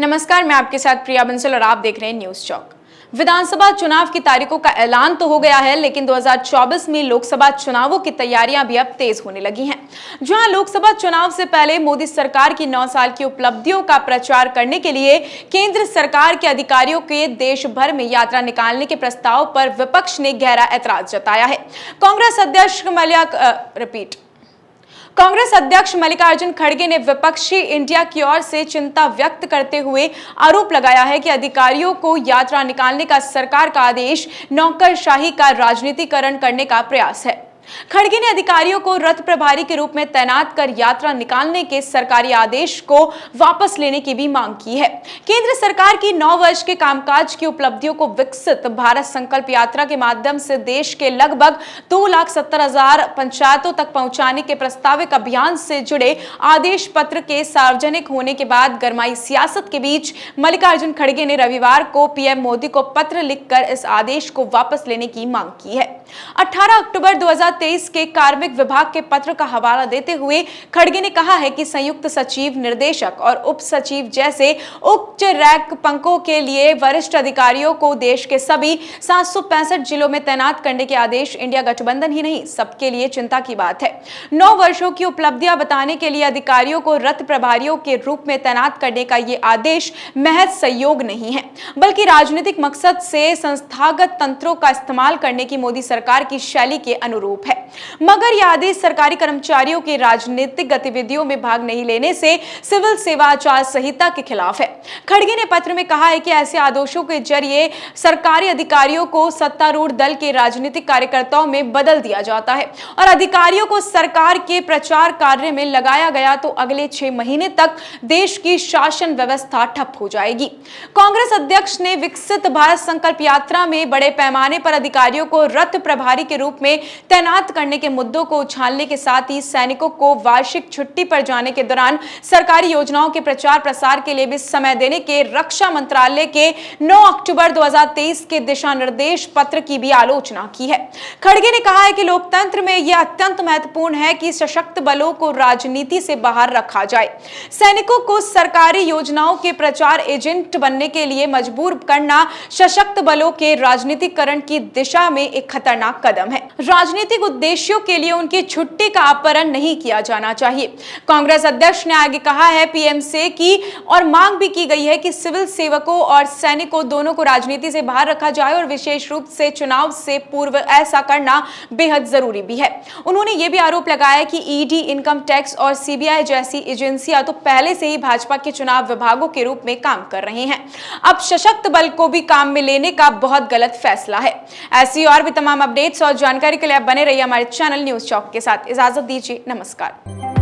नमस्कार, मैं आपके साथ प्रिया बंसल और आप देख रहे हैं न्यूज चौक। विधानसभा चुनाव की तारीखों का ऐलान तो हो गया है, लेकिन 2024 में लोकसभा चुनावों की तैयारियां भी अब तेज होने लगी हैं। जहां लोकसभा चुनाव से पहले मोदी सरकार की 9 साल की उपलब्धियों का प्रचार करने के लिए केंद्र सरकार के अधिकारियों के देश भर में यात्रा निकालने के प्रस्ताव पर विपक्ष ने गहरा ऐतराज जताया है। कांग्रेस अध्यक्ष मल्लिकार्जुन खड़गे ने विपक्षी इंडिया की ओर से चिंता व्यक्त करते हुए आरोप लगाया है कि अधिकारियों को यात्रा निकालने का सरकार का आदेश नौकरशाही का राजनीतिकरण करने का प्रयास है। खड़गे ने अधिकारियों को रथ प्रभारी के रूप में तैनात कर यात्रा निकालने के सरकारी आदेश को वापस लेने की भी मांग की है। केंद्र सरकार की 9 वर्ष के कामकाज की उपलब्धियों को विकसित भारत संकल्प यात्रा के माध्यम से देश के लगभग 2,70,000 पंचायतों तक पहुंचाने के प्रस्तावित अभियान से जुड़े आदेश पत्र के सार्वजनिक होने के बाद गरमाई सियासत के बीच मल्लिकार्जुन खड़गे ने रविवार को पीएम मोदी को पत्र लिखकर इस आदेश को वापस लेने की मांग की है। 18 अक्टूबर 2023 के कार्मिक विभाग के पत्र का हवाला देते हुए खड़गे ने कहा है कि संयुक्त सचिव, निर्देशक और उप सचिव जैसे उच्च रैंक पंक्तियों के लिए वरिष्ठ अधिकारियों को देश के सभी 765 जिलों में तैनात करने के आदेश इंडिया गठबंधन ही नहीं, सबके लिए चिंता की बात है। 9 वर्षों की उपलब्धियां बताने के लिए अधिकारियों को रथ प्रभारियों के रूप में तैनात करने का ये आदेश महज सहयोग नहीं है, बल्कि राजनीतिक मकसद से संस्थागत तंत्रों का इस्तेमाल करने की मोदी सरकार की शैली के अनुरूप है। मगर यह आदेश सरकारी कर्मचारियों के राजनीतिक गतिविधियों में भाग नहीं लेने से सिविल सेवा आचार संहिता के खिलाफ है। खड़गे ने पत्र में कहा है कि ऐसे आदेशों के जरिए सरकारी अधिकारियों को सत्तारूढ़ दल के राजनीतिक कार्यकर्ताओं में बदल दिया जाता है और अधिकारियों को सरकार के प्रचार कार्य में लगाया गया तो अगले 6 महीने तक देश की शासन व्यवस्था ठप हो जाएगी। कांग्रेस अध्यक्ष ने विकसित भारत संकल्प यात्रा में बड़े पैमाने पर अधिकारियों को रथ प्रभारी के रूप में तैनात करने के मुद्दों को उछालने के साथ ही सैनिकों को वार्षिक छुट्टी पर जाने के दौरान सरकारी योजनाओं के प्रचार प्रसार के लिए भी समय देने के रक्षा मंत्रालय के 9 अक्टूबर 2023 के दिशा निर्देश पत्र की भी आलोचना की है। खड़गे ने कहा है कि लोकतंत्र में यह अत्यंत महत्वपूर्ण है कि सशक्त बलों को राजनीति से बाहर रखा जाए। सैनिकों को सरकारी योजनाओं के प्रचार एजेंट बनने के लिए मजबूर करना सशक्त बलों के राजनीतिकरण की दिशा में एक खतरनाक कदम है। राजनीतिक उद्देश्यों के लिए उनकी छुट्टी का अपहरण नहीं किया जाना चाहिए। कांग्रेस अध्यक्ष ने आगे कहा है, पीएम से की और मांग भी की गई है कि सिविल सेवकों और सैनिकों दोनों को राजनीति से बाहर रखा जाए और विशेष रूप से चुनाव से पूर्व ऐसा करना बेहद जरूरी भी है। उन्होंने यह भी आरोप लगाया कि ईडी, इनकम टैक्स और सीबीआई जैसी एजेंसियां तो पहले से ही भाजपा के चुनाव विभागों के रूप में काम कर रहे हैं। अब सशक्त बल को भी काम में लेने का बहुत गलत फैसला है। ऐसी और भी तमाम अपडेट्स और जानकारी के लिए आप बने रहिए हमारे चैनल न्यूज चौक के साथ। इजाजत दीजिए, नमस्कार।